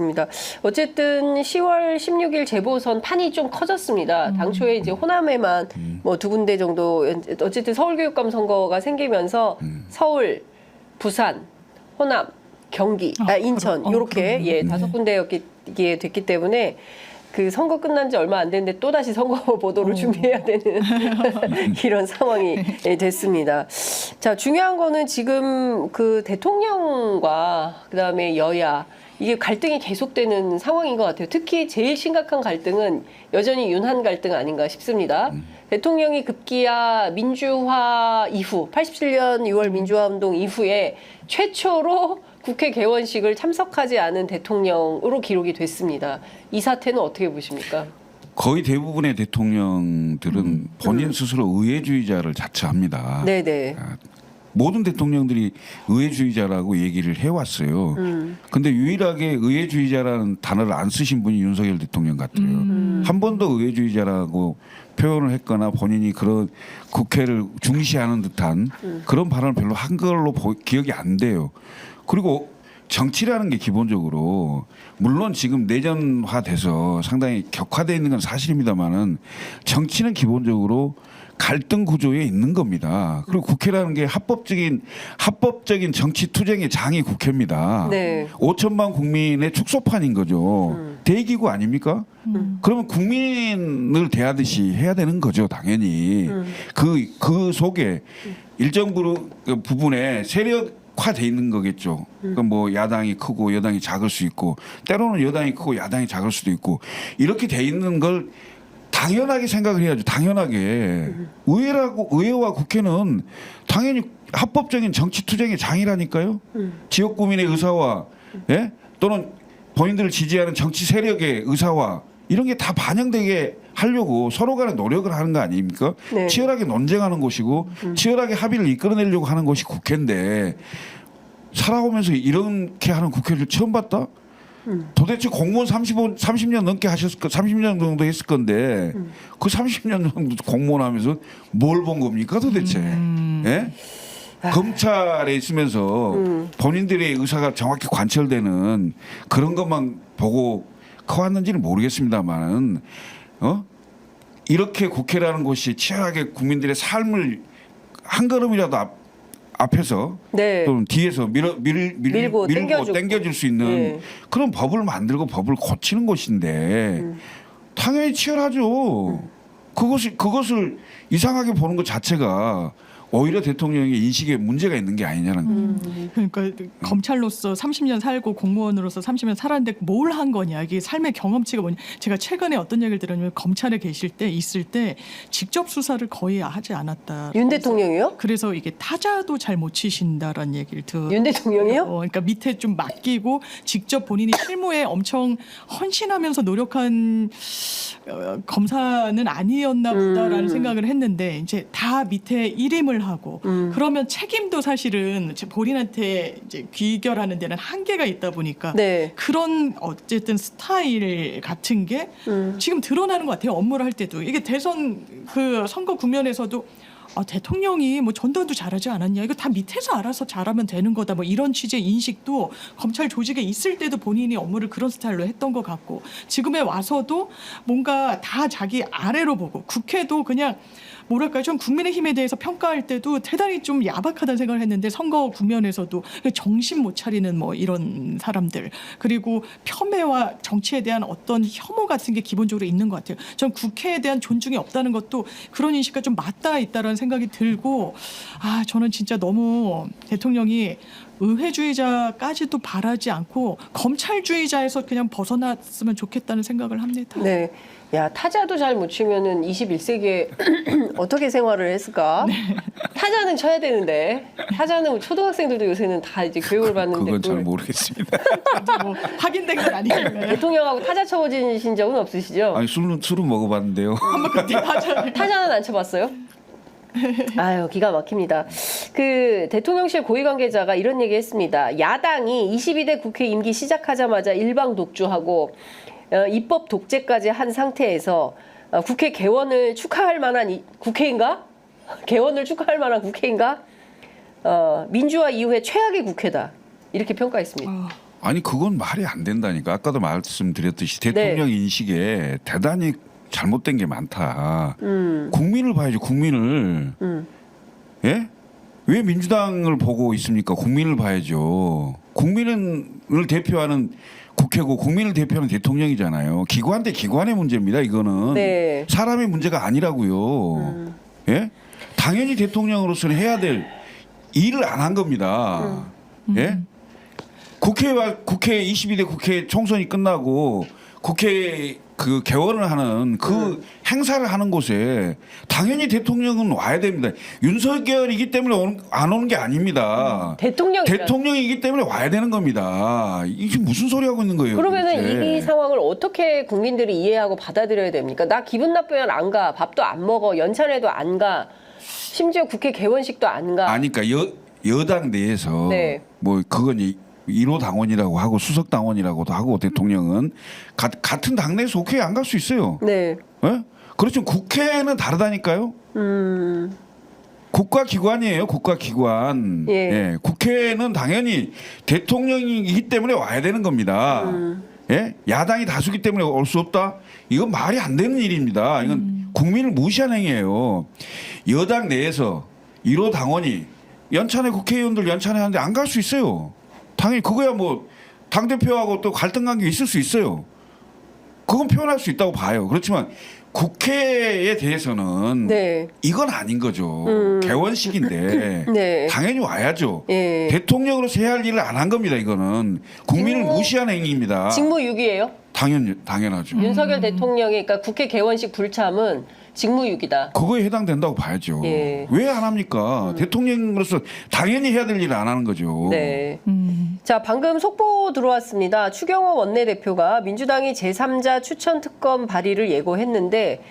입니다. 어쨌든 10월 16일 재보선 판이 좀 커졌습니다. 당초에 이제 호남에만 뭐 2군데 정도 어쨌든 서울교육감 선거가 생기면서 서울, 부산, 호남, 경기, 인천 이렇게 예, 5군데였게 됐기 때문에 그 선거 끝난 지 얼마 안 됐는데 또 다시 선거 보도를 준비해야 되는 이런 상황이 됐습니다. 자, 중요한 거는 지금 그 대통령과 그다음에 여야 이게 갈등이 계속되는 상황인 것 같아요. 특히 제일 심각한 갈등은 여전히 윤한 갈등 아닌가 싶습니다. 대통령이 급기야 민주화 이후 87년 6월 민주화 운동 이후에 최초로 국회 개원식을 참석하지 않은 대통령으로 기록이 됐습니다. 이 사태는 어떻게 보십니까? 거의 대부분의 대통령들은 본인 스스로 의회주의자를 자처합니다. 네네. 모든 대통령들이 의회주의자라고 얘기를 해왔어요. 근데 유일하게 의회주의자라는 단어를 안 쓰신 분이 윤석열 대통령 같아요. 한 번도 의회주의자라고 표현을 했거나 본인이 그런 국회를 중시하는 듯한 그런 발언을 별로 한 걸로 기억이 안 돼요. 그리고 정치라는 게 기본적으로 물론 지금 내전화돼서 상당히 격화되어 있는 건 사실입니다만은 정치는 기본적으로 갈등 구조에 있는 겁니다. 그리고 국회라는 게 합법적인 정치 투쟁의 장이 국회입니다. 네. 5천만 국민의 축소판인 거죠. 대기구 아닙니까? 그러면 국민을 대하듯이 해야 되는 거죠, 당연히. 그 속에 일정 부분에 세력화돼 있는 거겠죠. 그러니까 뭐 야당이 크고 여당이 작을 수 있고 때로는 여당이 크고 야당이 작을 수도 있고 이렇게 돼 있는 걸 당연하게 생각을 해야죠. 당연하게. 의회와 국회는 당연히 합법적인 정치 투쟁의 장이라니까요. 지역 구민의 의사와 예? 또는 본인들을 지지하는 정치 세력의 의사와 이런 게 다 반영되게 하려고 서로 간에 노력을 하는 거 아닙니까? 네. 치열하게 논쟁하는 곳이고 치열하게 합의를 이끌어내려고 하는 것이 국회인데 살아오면서 이렇게 하는 국회를 처음 봤다? 도대체 공무원 30년 넘게 30년 정도 했을 건데 그 30년 정도 공무원 하면서 뭘 본 겁니까 도대체? 예? 검찰에 있으면서 본인들의 의사가 정확히 관철되는 그런 것만 보고 커왔는지는 모르겠습니다만 이렇게 국회라는 곳이 치열하게 국민들의 삶을 한 걸음이라도 앞에서 네. 또는 뒤에서 밀고 당겨줄 수 있는 네. 그런 법을 만들고 법을 고치는 곳인데 당연히 치열하죠. 그것을 이상하게 보는 것 자체가 오히려 대통령의 인식에 문제가 있는 게 아니냐는. 그러니까 검찰로서 30년 살고 공무원으로서 30년 살았는데 뭘 한 거냐, 이게 삶의 경험치가 뭐냐. 제가 최근에 어떤 얘기를 들었냐면 검찰에 있을 때 직접 수사를 거의 하지 않았다. 윤 대통령이요? 그래서 이게 타자도 잘 못 치신다라는 얘기를 윤 대통령이요? 그러니까 밑에 좀 맡기고 직접 본인이 실무에 엄청 헌신하면서 노력한 검사는 아니었나 보다라는 생각을 했는데 이제 다 밑에 일임을 하고 그러면 책임도 사실은 본인한테 이제 귀결하는 데는 한계가 있다 보니까 네. 그런 어쨌든 스타일 같은 게 지금 드러나는 것 같아요. 업무를 할 때도 이게 대선 그 선거 국면에서도 대통령이 뭐 전두환도 잘하지 않았냐, 이거 다 밑에서 알아서 잘하면 되는 거다, 뭐 이런 취지의 인식도 검찰 조직에 있을 때도 본인이 업무를 그런 스타일로 했던 것 같고 지금에 와서도 뭔가 다 자기 아래로 보고 국회도 그냥 뭐랄까요, 좀 국민의힘에 대해서 평가할 때도 대단히 좀 야박하다는 생각을 했는데 선거 국면에서도 정신 못 차리는 뭐 이런 사람들, 그리고 폄훼와 정치에 대한 어떤 혐오 같은 게 기본적으로 있는 것 같아요. 전 국회에 대한 존중이 없다는 것도 그런 인식과 좀 맞닿아 있다는 생각이 들고 저는 진짜 너무 대통령이 의회주의자까지도 바라지 않고 검찰주의자에서 그냥 벗어났으면 좋겠다는 생각을 합니다. 네. 야, 타자도 잘 못 치면은 21세기에 어떻게 생활을 했을까? 네. 타자는 쳐야 되는데 타자는 초등학생들도 요새는 다 이제 교육을 받는데 그건 잘 모르겠습니다. 뭐 확인된 건 아니니까요. 대통령하고 타자 쳐보신 적은 없으시죠? 아니 술은 먹어봤는데요. 타자는 안 쳐봤어요? 아유, 기가 막힙니다. 그 대통령실 고위 관계자가 이런 얘기했습니다. 야당이 22대 국회 임기 시작하자마자 일방 독주하고 입법 독재까지 한 상태에서 국회 개원을 축하할 만한 국회인가? 개원을 축하할 만한 국회인가? 민주화 이후에 최악의 국회다. 이렇게 평가했습니다. 아니 그건 말이 안 된다니까. 아까도 말씀드렸듯이 대통령 인식에 대단히 잘못된 게 많다. 국민을 봐야죠. 국민을. 예? 왜 민주당을 보고 있습니까? 국민을 봐야죠. 국민을 대표하는 국회고 국민을 대표하는 대통령이잖아요. 기관 대 기관의 문제입니다. 이거는 네. 사람의 문제가 아니라고요. 예? 당연히 대통령으로서는 해야 될 일을 안 한 겁니다. 예? 국회 22대 국회 총선이 끝나고 국회 그 개원을 하는 그 행사를 하는 곳에 당연히 대통령은 와야 됩니다. 윤석열이기 때문에 안 오는 게 아닙니다. 대통령이기 때문에 와야 되는 겁니다. 이게 무슨 소리 하고 있는 거예요? 그러면은 도대체. 이 상황을 어떻게 국민들이 이해하고 받아들여야 됩니까? 나 기분 나쁘면 안 가, 밥도 안 먹어, 연찬회도 안 가, 심지어 국회 개원식도 안 가. 아니 그러니까 여당 내에서 네. 뭐 그건 1호 당원이라고 하고 수석 당원이라고도 하고 대통령은 같은 당내에 속해 안 갈 수 있어요. 네. 예? 그렇지만 국회는 다르다니까요. 국가기관이에요. 국가기관. 예. 예. 국회는 당연히 대통령이기 때문에 와야 되는 겁니다. 예? 야당이 다수기 때문에 올 수 없다? 이건 말이 안 되는 일입니다. 이건 국민을 무시한 행위예요. 여당 내에서 1호 당원이 연찬회 국회의원들 연찬회 하는데 안 갈 수 있어요. 당연히 그거야 뭐 당대표하고 또 갈등 관계 있을 수 있어요. 그건 표현할 수 있다고 봐요. 그렇지만 국회에 대해서는 네. 이건 아닌 거죠. 개원식인데 네. 당연히 와야죠. 예. 대통령으로서 해야 할 일을 안 한 겁니다. 이거는 국민을 무시한 행위입니다. 직무유기예요? 당연하죠. 윤석열 대통령이 그러니까 국회 개원식 불참은 직무유기다. 그거에 해당된다고 봐야죠. 예. 왜 안 합니까? 대통령으로서 당연히 해야 될 일을 안 하는 거죠. 네. 자, 방금 속보 들어왔습니다. 추경호 원내대표가 민주당이 제3자 추천 특검 발의를 예고했는데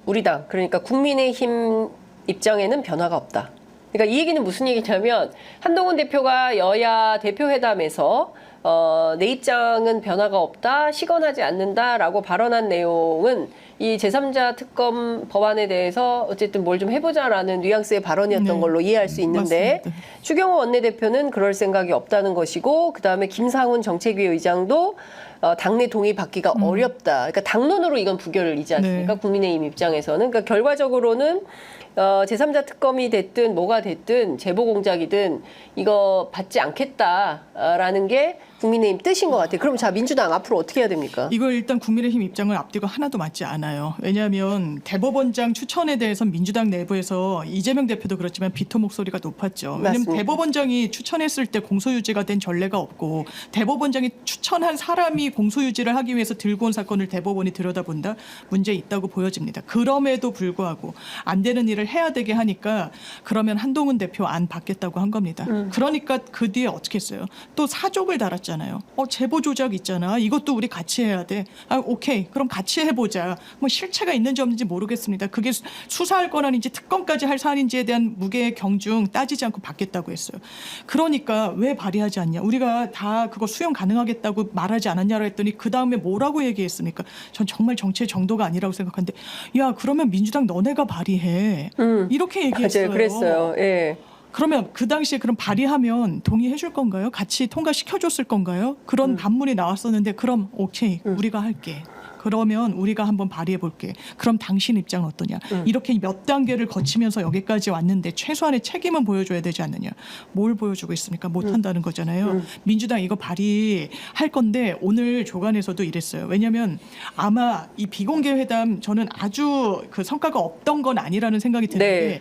우리 당 그러니까 국민의힘 입장에는 변화가 없다. 그러니까 이 얘기는 무슨 얘기냐면 한동훈 대표가 여야 대표회담에서 내 입장은 변화가 없다, 시건하지 않는다라고 발언한 내용은 이 제3자 특검 법안에 대해서 어쨌든 뭘 좀 해보자라는 뉘앙스의 발언이었던 네. 걸로 이해할 수 있는데 맞습니다. 추경호 원내대표는 그럴 생각이 없다는 것이고 그다음에 김상훈 정책위 의장도 당내 동의 받기가 어렵다. 그러니까 당론으로 이건 부결이지 않습니까? 네. 국민의힘 입장에서는. 그러니까 결과적으로는 제3자 특검이 됐든 뭐가 됐든 제보 공작이든 이거 받지 않겠다라는 게 국민의힘 뜻인 것 같아요. 그럼 자 민주당 앞으로 어떻게 해야 됩니까? 이걸 일단 국민의힘 입장을 앞뒤가 하나도 맞지 않아요. 왜냐하면 대법원장 추천에 대해서 민주당 내부에서 이재명 대표도 그렇지만 비토 목소리가 높았죠. 왜냐하면 맞습니다. 대법원장이 추천했을 때 공소유지가 된 전례가 없고 대법원장이 추천한 사람이 공소유지를 하기 위해서 들고 온 사건을 대법원이 들여다본다? 문제 있다고 보여집니다. 그럼에도 불구하고 안 되는 일을 해야 되게 하니까 그러면 한동훈 대표 안 받겠다고 한 겁니다. 그러니까 그 뒤에 어떻게 했어요? 또 사족을 달았잖아요. 제보 조작 있잖아. 이것도 우리 같이 해야 돼. 오케이. 그럼 같이 해보자. 뭐 실체가 있는지 없는지 모르겠습니다. 그게 수사할 권한인지 특검까지 할 사안인지에 대한 무게의 경중 따지지 않고 받겠다고 했어요. 그러니까 왜 발의하지 않냐. 우리가 다 그거 수용 가능하겠다고 말하지 않았냐고 했더니 그 다음에 뭐라고 얘기했습니까? 전 정말 정치의 정도가 아니라고 생각하는데 야 그러면 민주당 너네가 발의해. 이렇게 얘기했어요. 맞아요. 그랬어요. 예. 그러면 그 당시에 그럼 발의하면 동의해 줄 건가요? 같이 통과시켜 줬을 건가요? 그런 반문이 나왔었는데 그럼 오케이 우리가 할게. 그러면 우리가 한번 발의해 볼게. 그럼 당신 입장은 어떠냐? 이렇게 몇 단계를 거치면서 여기까지 왔는데 최소한의 책임은 보여줘야 되지 않느냐? 뭘 보여주고 있습니까? 못한다는 거잖아요. 민주당 이거 발의할 건데 오늘 조간에서도 이랬어요. 왜냐하면 아마 이 비공개 회담 저는 아주 그 성과가 없던 건 아니라는 생각이 드는데 네.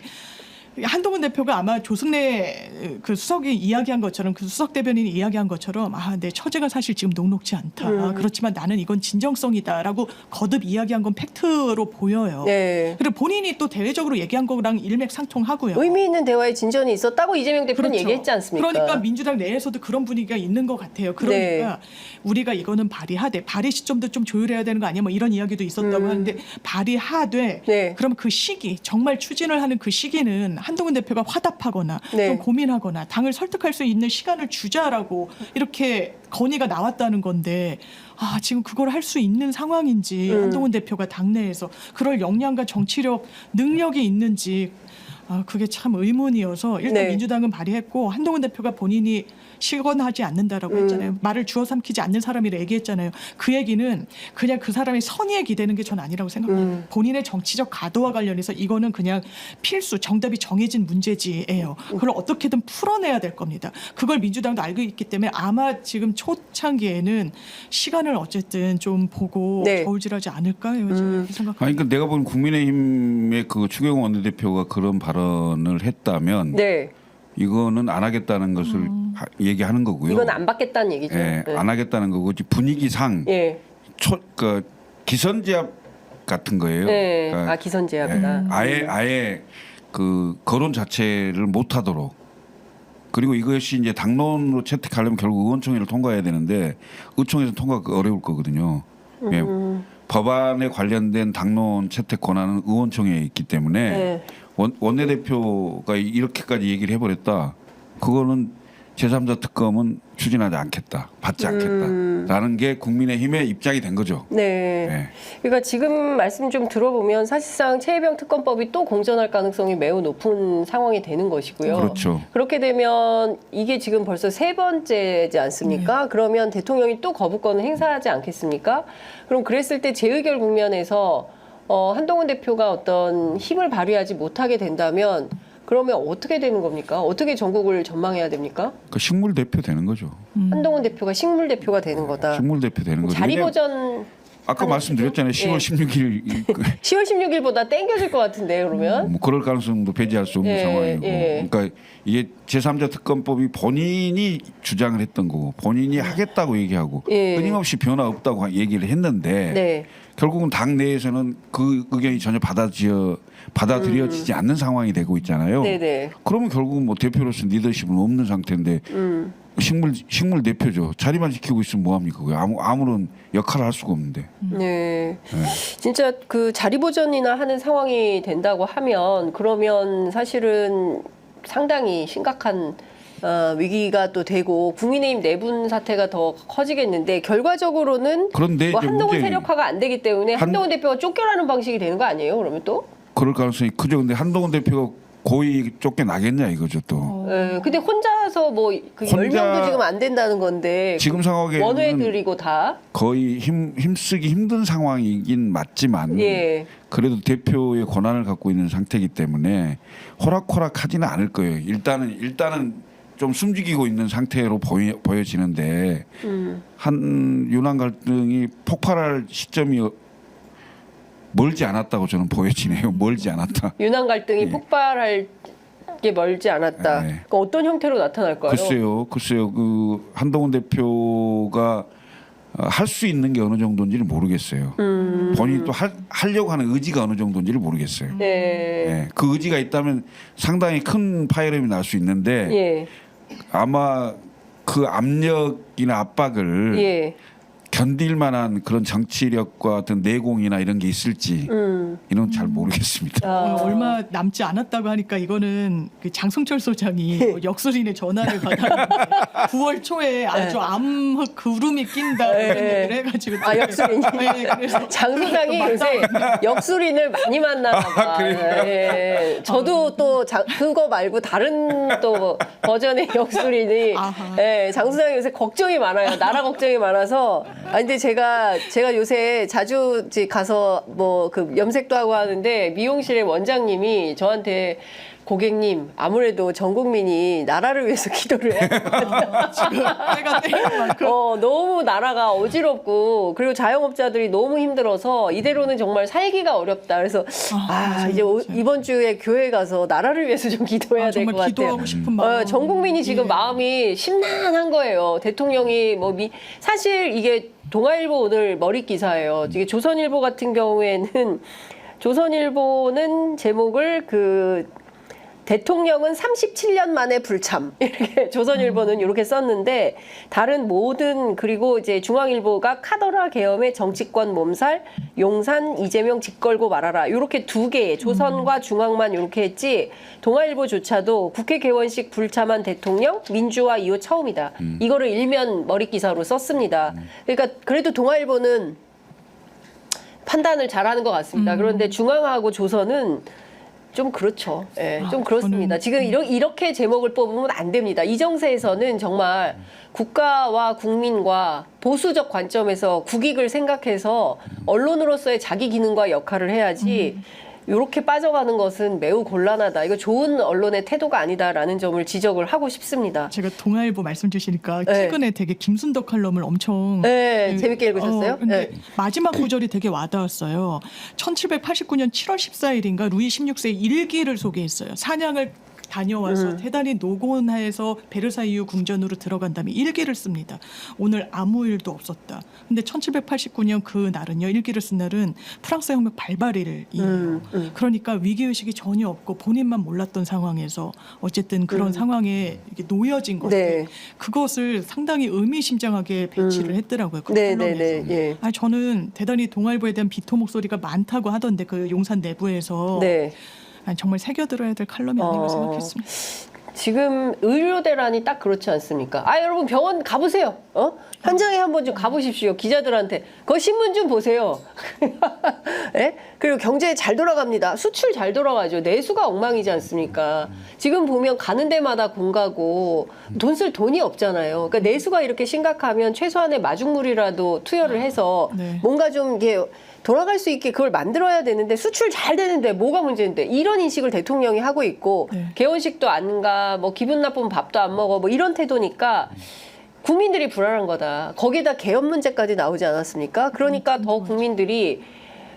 한동훈 대표가 아마 조승래 그 수석이 이야기한 것처럼 그 수석 대변인이 이야기한 것처럼 내 처제가 사실 지금 녹록지 않다. 그렇지만 나는 이건 진정성이다라고 거듭 이야기한 건 팩트로 보여요. 네. 그리고 본인이 또 대외적으로 얘기한 거랑 일맥상통하고요. 의미 있는 대화의 진전이 있었다고 이재명 대표는 그렇죠. 얘기했지 않습니까? 그러니까 민주당 내에서도 그런 분위기가 있는 것 같아요. 그러니까 우리가 이거는 발의하되 발의 시점도 좀 조율해야 되는 거 아니야? 뭐 이런 이야기도 있었다고 하는데 발의하되 네. 그럼 그 시기 정말 추진을 하는 그 시기는 한동훈 대표가 화답하거나 네. 좀 고민하거나 당을 설득할 수 있는 시간을 주자라고 이렇게 건의가 나왔다는 건데 지금 그걸 할 수 있는 상황인지 한동훈 대표가 당내에서 그럴 역량과 정치력 능력이 있는지 그게 참 의문이어서 일단 네. 민주당은 발의했고 한동훈 대표가 본인이 실권하지 않는다라고 했잖아요. 말을 주워 삼키지 않는 사람이라 얘기했잖아요. 그 얘기는 그냥 그 사람의 선의에 기대는 게 전 아니라고 생각합니다. 본인의 정치적 가도와 관련해서 이거는 그냥 필수 정답이 정해진 문제지예요. 그걸 어떻게든 풀어내야 될 겁니다. 그걸 민주당도 알고 있기 때문에 아마 지금 초창기에는 시간을 어쨌든 좀 보고 네. 저울질하지 않을까요? 저는 생각. 아니, 그러니까 내가 본 국민의힘의 그 추경호 원내대표가 그런 발언을 했다면 네. 이거는 안 하겠다는 것을 얘기하는 거고요. 이건 안 받겠다는 얘기죠. 예, 네. 안 하겠다는 거고 분위기상 예. 그 기선제압 같은 거예요. 네. 그러니까 기선제압이다. 아예 그 거론 자체를 못 하도록. 그리고 이것이 이제 당론으로 채택하려면 결국 의원총회를 통과해야 되는데 의총에서 통과가 어려울 거거든요. 예, 법안에 관련된 당론 채택 권한은 의원총회에 있기 때문에 네. 원내대표가 이렇게까지 얘기를 해버렸다. 그거는 제3자 특검은 추진하지 않겠다. 받지 않겠다라는 게 국민의힘의 입장이 된 거죠. 네. 네. 그러니까 지금 말씀 좀 들어보면 사실상 최혜병 특검법이 또 공전할 가능성이 매우 높은 상황이 되는 것이고요. 그렇죠. 그렇게 되면 이게 지금 벌써 세 번째지 않습니까? 그러면 대통령이 또 거부권을 행사하지 않겠습니까? 그럼 그랬을 때 재의결 국면에서 한동훈 대표가 어떤 힘을 발휘하지 못하게 된다면 그러면 어떻게 되는 겁니까? 어떻게 전국을 전망해야 됩니까? 그 식물 대표 되는 거죠. 한동훈 대표가 식물 대표가 되는 거다. 식물 대표 되는 거죠. 자리 왜냐면 보전 아까 말씀드렸잖아요. 10월 16일 10월 16일보다 땡겨질 것 같은데 그러면? 뭐 그럴 가능성도 배제할 수 없는 예, 상황이고. 예. 그러니까 이게 제3자 특검법이 본인이 주장을 했던 거고 본인이 하겠다고 얘기하고 예. 끊임없이 변화 없다고 얘기를 했는데 네. 결국은 당 내에서는 그 의견이 전혀 받아들여지지 않는 상황이 되고 있잖아요. 네네. 그러면 결국은 뭐 대표로서 리더십은 없는 상태인데 식물 대표죠. 자리만 지키고 있으면 뭐합니까? 아무런 역할을 할 수가 없는데. 네. 진짜 그 자리 보전이나 하는 상황이 된다고 하면 그러면 사실은 상당히 심각한 위기가 또 되고 국민의힘 내분 사태가 더 커지겠는데 결과적으로는 그런데 뭐 이제 한동훈 문제는- 세력화가 안 되기 때문에 한동훈 대표가 쫓겨나는 방식이 되는 거 아니에요? 그러면 또? 그럴 가능성이 크죠. 근데 한동훈 대표가 고의 쫓겨나겠냐 이거죠 또. 근데 혼자서 뭐 그 혼자 10명도 지금 안 된다는 건데 지금 상황에는 원외들이고 다. 거의 힘쓰기 힘든 상황이긴 맞지만 예. 그래도 대표의 권한을 갖고 있는 상태이기 때문에 호락호락하지는 않을 거예요. 일단은 좀 숨죽이고 있는 상태로 보여지는데 한 윤한 갈등이 폭발할 시점이 멀지 않았다고 저는 보여지네요. 멀지 않았다. 윤한 갈등이 예. 폭발할 게 멀지 않았다. 네. 그러니까 어떤 형태로 나타날까요? 글쎄요. 그 한동훈 대표가 할 수 있는 게 어느 정도인지를 모르겠어요. 본인이 또 하려고 하는 의지가 어느 정도인지를 모르겠어요. 네. 예, 그 의지가 있다면 상당히 큰 파열음이 날 수 있는데 예. 아마 그 압력이나 압박을 예. 견딜 만한 그런 정치력과 어떤 내공이나 이런 게 있을지 이런 잘 모르겠습니다. 얼마 남지 않았다고 하니까 이거는 그 장성철 소장이 예. 뭐 역술인의 전화를 받았는데 9월 초에 아주 암흑 구름이 낀다 네. 이런 얘기를 해가지고 역술인이. 네, 그래서 장 소장이 요새 역술인을 많이 만나나 봐. 예. 저도 또 그거 말고 다른 또 버전의 역술인이 아하. 예, 장 소장이 요새 걱정이 많아요. 나라 걱정이 많아서. 근데 제가 요새 자주 이제 가서 뭐 그 염색도 하고 하는데 미용실의 원장님이 저한테 고객님 아무래도 전 국민이 나라를 위해서 기도를 해야 지금 때가 때인 만큼 너무 나라가 어지럽고 그리고 자영업자들이 너무 힘들어서 이대로는 정말 살기가 어렵다. 그래서 맞아요, 이제 맞아요. 이번 주에 교회 가서 나라를 위해서 좀 기도해야 될 것 정말 같아요. 기도하고 싶은 마음. 전 국민이 지금 예. 마음이 심란한 거예요. 대통령이 사실 이게 동아일보 오늘 머릿 기사예요. 이게 조선일보 같은 경우에는 조선일보는 제목을 대통령은 37년 만에 불참 이렇게 조선일보는 이렇게 썼는데 다른 모든 그리고 이제 중앙일보가 카더라 계엄의 정치권 몸살 용산 이재명 집 걸고 말아라 이렇게 두 개 조선과 중앙만 이렇게 했지 동아일보조차도 국회 개원식 불참한 대통령 민주화 이후 처음이다. 이거를 일면 머릿 기사로 썼습니다. 그러니까 그래도 동아일보는 판단을 잘하는 것 같습니다. 그런데 중앙하고 조선은 좀 그렇죠. 예, 아, 좀 그렇습니다. 저는- 지금 이렇게 제목을 뽑으면 안 됩니다. 이 정세에서는 정말 국가와 국민과 보수적 관점에서 국익을 생각해서 언론으로서의 자기 기능과 역할을 해야지 이렇게 빠져가는 것은 매우 곤란하다. 이거 좋은 언론의 태도가 아니다라는 점을 지적을 하고 싶습니다. 제가 동아일보 말씀 주시니까 네. 최근에 되게 김순덕 칼럼을 엄청 네, 재밌게 읽으셨어요? 근데 네. 마지막 구절이 되게 와닿았어요. 1789년 7월 14일인가 루이 16세의 일기를 소개했어요. 사냥을 다녀와서 대단히 노곤해서 베르사유 궁전으로 들어간 다음에 일기를 씁니다. 오늘 아무 일도 없었다. 근데 1789년 그 날은요. 일기를 쓴 날은 프랑스 혁명 발발일이에요. 그러니까 위기의식이 전혀 없고 본인만 몰랐던 상황에서 어쨌든 그런 상황에 이게 놓여진 것들 네. 그것을 상당히 의미심장하게 배치를 했더라고요. 그 네, 칼럼에서. 네, 네, 예. 아니, 저는 대단히 동아일보에 대한 비토 목소리가 많다고 하던데 그 용산 내부에서 네. 아니, 정말 새겨들어야 될 칼럼이 아닌가 생각했습니다. 지금 의료 대란이 딱 그렇지 않습니까? 아 여러분 병원 가보세요. 현장에 한번 좀 가보십시오. 기자들한테 그 신문 좀 보세요. 예? 그리고 경제 잘 돌아갑니다. 수출 잘 돌아가죠. 내수가 엉망이지 않습니까? 지금 보면 가는 데마다 공가고 돈 쓸 돈이 없잖아요. 그러니까 내수가 이렇게 심각하면 최소한의 마중물이라도 투여를 해서 네. 뭔가 좀 이게 돌아갈 수 있게 그걸 만들어야 되는데 수출 잘 되는데 뭐가 문제인데 이런 인식을 대통령이 하고 있고 네. 개원식도 안 가, 뭐 기분 나쁘면 밥도 안 먹어, 뭐 이런 태도니까 국민들이 불안한 거다. 거기다 개헌 문제까지 나오지 않았습니까? 그러니까 더 국민들이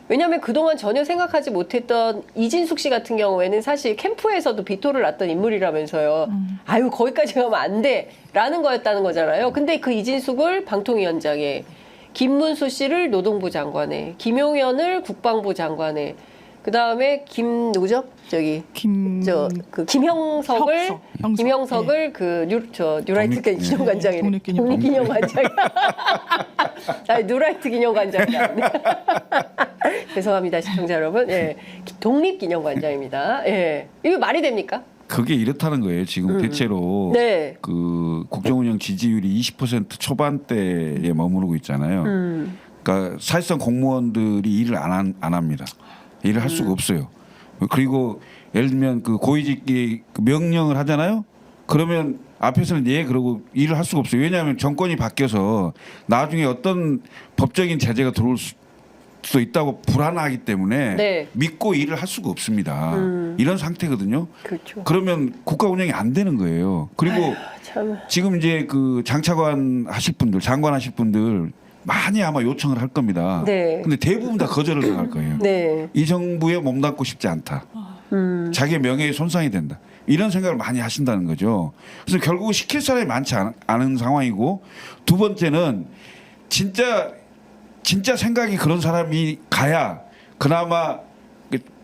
왜냐하면 그동안 전혀 생각하지 못했던 이진숙 씨 같은 경우에는 사실 캠프에서도 비토를 놨던 인물이라면서요. 아유 거기까지 가면 안 돼라는 거였다는 거잖아요. 근데 그 이진숙을 방통위원장에 김문수 씨를 노동부 장관에, 김용현을 국방부 장관에, 그 다음에 누구죠? 저기 김형석을 형석. 김형석을 뉴라이트 기념관장이네. 독립기념관장. 독립기념관장. 아니, 뉴라이트 기념관장이야. 죄송합니다, 시청자 여러분. 예, 독립기념관장입니다. 예, 이거 말이 됩니까? 그게 이렇다는 거예요. 지금 대체로 네. 그 국정운영 지지율이 20% 초반대에 머무르고 있잖아요. 그러니까 사실상 공무원들이 일을 안 합니다. 일을 할 수가 없어요. 그리고 예를 들면 그 고위직이 명령을 하잖아요. 그러면 앞에서는 예 그러고 일을 할 수가 없어요. 왜냐하면 정권이 바뀌어서 나중에 어떤 법적인 제재가 들어올 수도 있다고 불안하기 때문에 네. 믿고 일을 할 수가 없습니다. 이런 상태거든요. 그렇죠. 그러면 국가 운영이 안 되는 거예요. 그리고 참. 지금 이제 그 장차관 하실 분들, 장관 하실 분들 많이 아마 요청을 할 겁니다. 네. 근데 대부분 다 거절을 당할 거예요. 네. 이 정부에 몸담고 싶지 않다. 자기의 명예에 손상이 된다. 이런 생각을 많이 하신다는 거죠. 그래서 결국 시킬 사람이 많지 않은 상황이고 두 번째는 진짜 생각이 그런 사람이 가야 그나마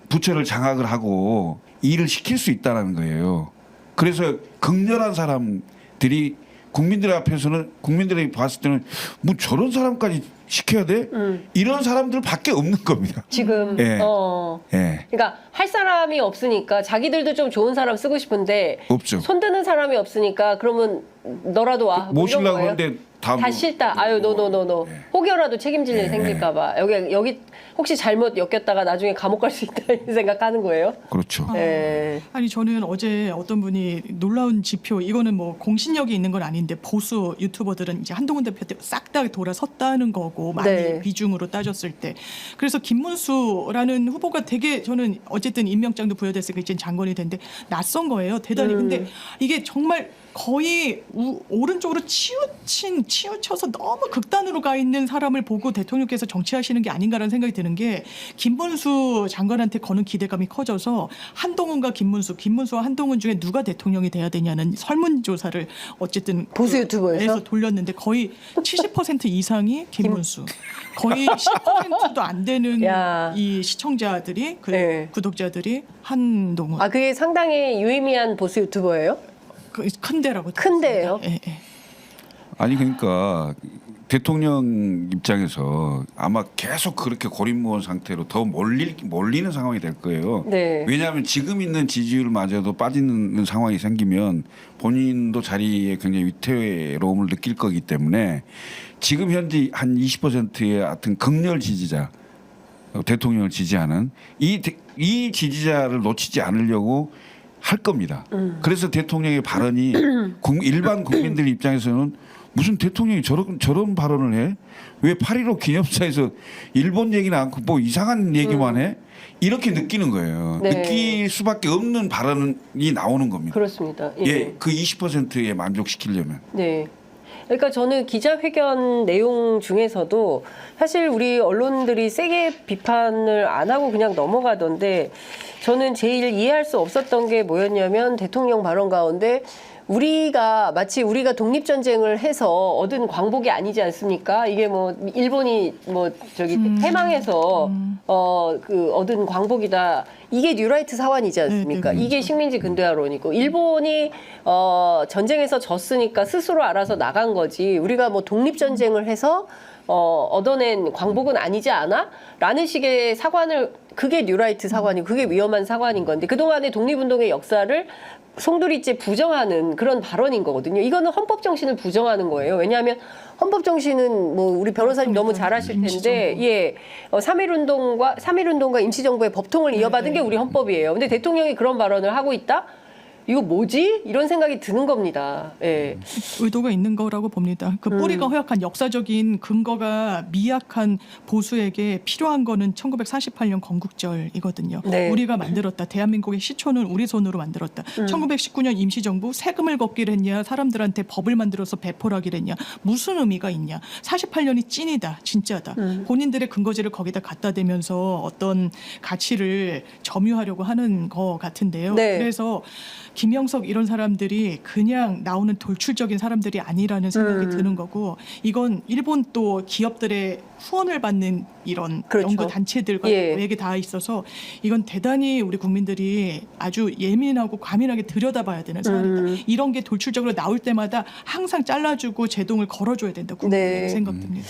부처를 장악을 하고 일을 시킬 수 있다는 거예요. 그래서 극렬한 사람들이 국민들 앞에서는 국민들이 봤을 때는 뭐 저런 사람까지 시켜야 돼? 이런 사람들밖에 없는 겁니다. 지금 예. 예. 그러니까 할 사람이 없으니까 자기들도 좀 좋은 사람 쓰고 싶은데 없죠. 손 드는 사람이 없으니까 그러면 너라도 와. 뭐 이런 모시려고 거예요? 하는데 다 다 싫다. 아유 노노노노. 예. 혹여라도 책임질 일 예. 생길까봐 여기 혹시 잘못 엮였다가 나중에 감옥 갈 수 있다 이런 생각하는 거예요. 그렇죠. 예. 아니 저는 어제 어떤 분이 놀라운 지표 이거는 뭐 공신력이 있는 건 아닌데 보수 유튜버들은 이제 한동훈 대표 때 싹 다 돌아섰다는 거고 많이 네. 비중으로 따졌을 때 그래서 김문수라는 후보가 되게 저는 어쨌든 임명장도 부여됐으니까 이제 장관이 됐는데 낯선 거예요 대단히 근데 이게 정말 거의 오른쪽으로 치우쳐서 너무 극단으로 가 있는 사람을 보고 대통령께서 정치하시는 게 아닌가라는 생각이 드는 게 김문수 장관한테 거는 기대감이 커져서 한동훈과 김문수와 한동훈 중에 누가 대통령이 돼야 되냐는 설문조사를 어쨌든 보수 유튜버에서? 에서 돌렸는데 거의 70% 이상이 김문수 거의 10%도 안 되는 야. 이 시청자들이 네. 구독자들이 한동훈 아 그게 상당히 유의미한 보수 유튜버예요? 큰 데라고 큰 데예요? 예, 예. 아니 그러니까 대통령 입장에서 아마 계속 그렇게 고립무원 상태로 더 몰리는 상황이 될 거예요. 네. 왜냐하면 지금 있는 지지율마저도 빠지는 상황이 생기면 본인도 자리에 굉장히 위태로움을 느낄 거기 때문에 지금 현재 한 20%의 하여튼 극렬 지지자 대통령을 지지하는 이 지지자를 놓치지 않으려고 할 겁니다. 그래서 대통령의 발언이 일반 국민들 입장에서는 무슨 대통령이 저런 발언을 해? 왜 8.15 기념사에서 일본 얘기는 않고 뭐 이상한 얘기만 해? 이렇게 느끼는 거예요. 네. 느낄 수밖에 없는 발언이 나오는 겁니다. 그렇습니다. 예, 그 20%에 만족시키려면. 네. 그러니까 저는 기자회견 내용 중에서도 사실 우리 언론들이 세게 비판을 안 하고 그냥 넘어가던데 저는 제일 이해할 수 없었던 게 뭐였냐면 대통령 발언 가운데 마치 우리가 독립전쟁을 해서 얻은 광복이 아니지 않습니까? 이게 뭐 일본이 뭐 저기 패망해서 그 얻은 광복이다. 이게 뉴라이트 사환이지 않습니까? 이게 식민지 근대화론이고 일본이 전쟁에서 졌으니까 스스로 알아서 나간 거지. 우리가 뭐 독립전쟁을 해서 얻어낸 광복은 아니지 않아? 라는 식의 사관을 그게 뉴라이트 사관이고 그게 위험한 사관인 건데 그동안의 독립운동의 역사를 송두리째 부정하는 그런 발언인 거거든요. 이거는 헌법 정신을 부정하는 거예요. 왜냐하면 헌법 정신은 뭐 우리 변호사님 너무 잘 아실 텐데, 예, 3.1운동과 임시정부의 법통을 이어받은 게 우리 헌법이에요. 근데 대통령이 그런 발언을 하고 있다? 이거 뭐지? 이런 생각이 드는 겁니다. 예. 의도가 있는 거라고 봅니다. 그 뿌리가 허약한 역사적인 근거가 미약한 보수에게 필요한 거는 1948년 건국절이거든요. 네. 우리가 만들었다. 대한민국의 시초는 우리 손으로 만들었다. 1919년 임시정부 세금을 걷기를 했냐 사람들한테 법을 만들어서 배포를 하기를 했냐 무슨 의미가 있냐 48년이 찐이다. 진짜다. 본인들의 근거지를 거기다 갖다 대면서 어떤 가치를 점유하려고 하는 거 같은데요. 네. 그래서 김영석 이런 사람들이 그냥 나오는 돌출적인 사람들이 아니라는 생각이 드는 거고 이건 일본 또 기업들의 후원을 받는 이런 그렇죠. 연구 단체들과 예. 얘기 다 있어서 이건 대단히 우리 국민들이 아주 예민하고 과민하게 들여다봐야 되는 사안이다. 이런 게 돌출적으로 나올 때마다 항상 잘라주고 제동을 걸어줘야 된다고 네. 생각됩니다.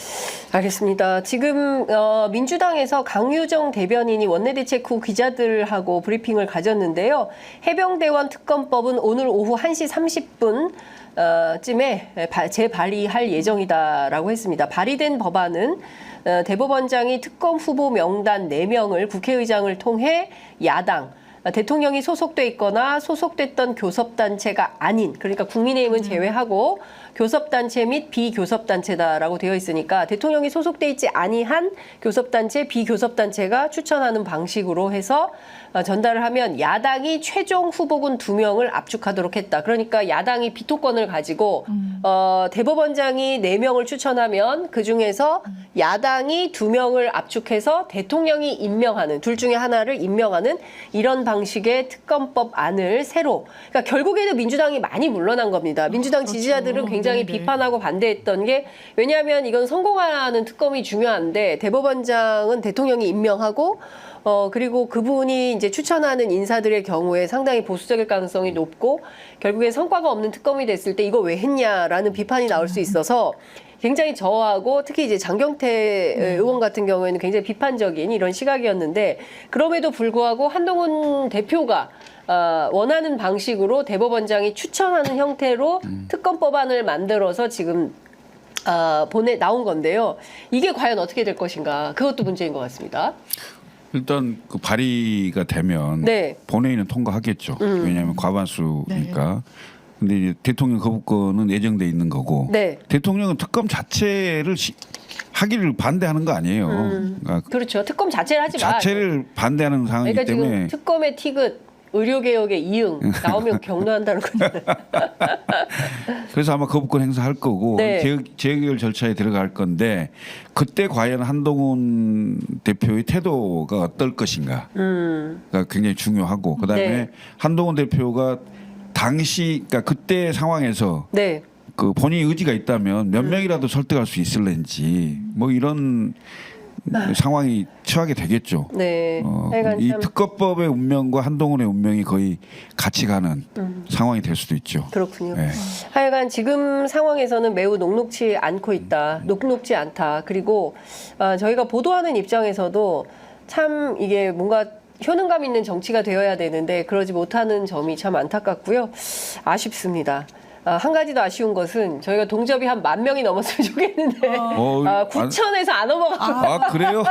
알겠습니다. 지금 민주당에서 강유정 대변인이 원내대책 후 기자들하고 브리핑을 가졌는데요. 해병대원 특검법은 오늘 오후 1시 30분 쯤에 재발의할 예정이다라고 했습니다. 발의된 법안은 대법원장이 특검 후보 명단 4명을 국회의장을 통해 야당, 대통령이 소속돼 있거나 소속됐던 교섭단체가 아닌, 그러니까 국민의힘은 제외하고 교섭단체 및 비교섭단체다라고 되어 있으니까 대통령이 소속돼 있지 아니한 교섭단체, 비교섭단체가 추천하는 방식으로 해서 전달을 하면 야당이 최종 후보군 2명을 압축하도록 했다. 그러니까 야당이 비토권을 가지고 대법원장이 4명을 추천하면 그중에서 야당이 2명을 압축해서 대통령이 임명하는, 둘 중에 하나를 임명하는 이런 방식의 특검법 안을 새로, 그러니까 결국에는 민주당이 많이 물러난 겁니다. 민주당 그렇죠. 지지자들은 굉장히 네네. 비판하고 반대했던 게, 왜냐하면 이건 성공하는 특검이 중요한데 대법원장은 대통령이 임명하고 그리고 그분이 이제 추천하는 인사들의 경우에 상당히 보수적일 가능성이 높고 결국에 성과가 없는 특검이 됐을 때 이거 왜 했냐라는 비판이 나올 수 있어서 굉장히 저하고 특히 이제 장경태 의원 같은 경우에는 굉장히 비판적인 이런 시각이었는데, 그럼에도 불구하고 한동훈 대표가 원하는 방식으로 대법원장이 추천하는 형태로 특검법안을 만들어서 지금 나온 건데요. 이게 과연 어떻게 될 것인가, 그것도 문제인 것 같습니다. 일단 그 발의가 되면 네. 본회의는 통과하겠죠. 왜냐하면 과반수니까. 근데 이제 대통령 거부권은 예정돼 있는 거고 네. 대통령은 특검 자체를 하기를 반대하는 거 아니에요. 그러니까 그렇죠. 특검 자체를 하지 마. 자체를 반대하는 상황이기 그러니까 때문에 지금 특검의 티귿, 의료개혁의 이응 나오면 경로한다는 거죠. 그래서 아마 거부권 행사할 거고 네. 재의결 절차에 들어갈 건데 그때 과연 한동훈 대표의 태도가 어떨 것인가가 굉장히 중요하고 그다음에 네. 한동훈 대표가 당시 그러니까 그때 상황에서 네. 그 본인이 의지가 있다면 몇 명이라도 설득할 수 있을는지 뭐 이런 상황이 처하게 되겠죠. 네. 하여간 이 참 특검법의 운명과 한동훈의 운명이 거의 같이 가는 상황이 될 수도 있죠. 그렇군요. 네. 하여간 지금 상황에서는 매우 녹록지 않고 있다. 녹록지 않다. 그리고 저희가 보도하는 입장에서도 참 이게 뭔가 효능감 있는 정치가 되어야 되는데 그러지 못하는 점이 참 안타깝고요. 아쉽습니다. 한 가지 더 아쉬운 것은 저희가 동접이 한 10,000명이 넘었으면 좋겠는데 9,000에서 안 넘어가고 아 그래요?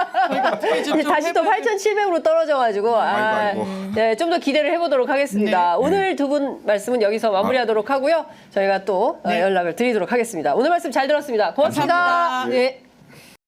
다시 또 8,700으로 떨어져가지고 아이고. 네, 좀 더 기대를 해보도록 하겠습니다. 네. 오늘 두 분 말씀은 여기서 마무리하도록 하고요. 저희가 또 연락을 드리도록 하겠습니다. 오늘 말씀 잘 들었습니다. 고맙습니다. 감사합니다. 네.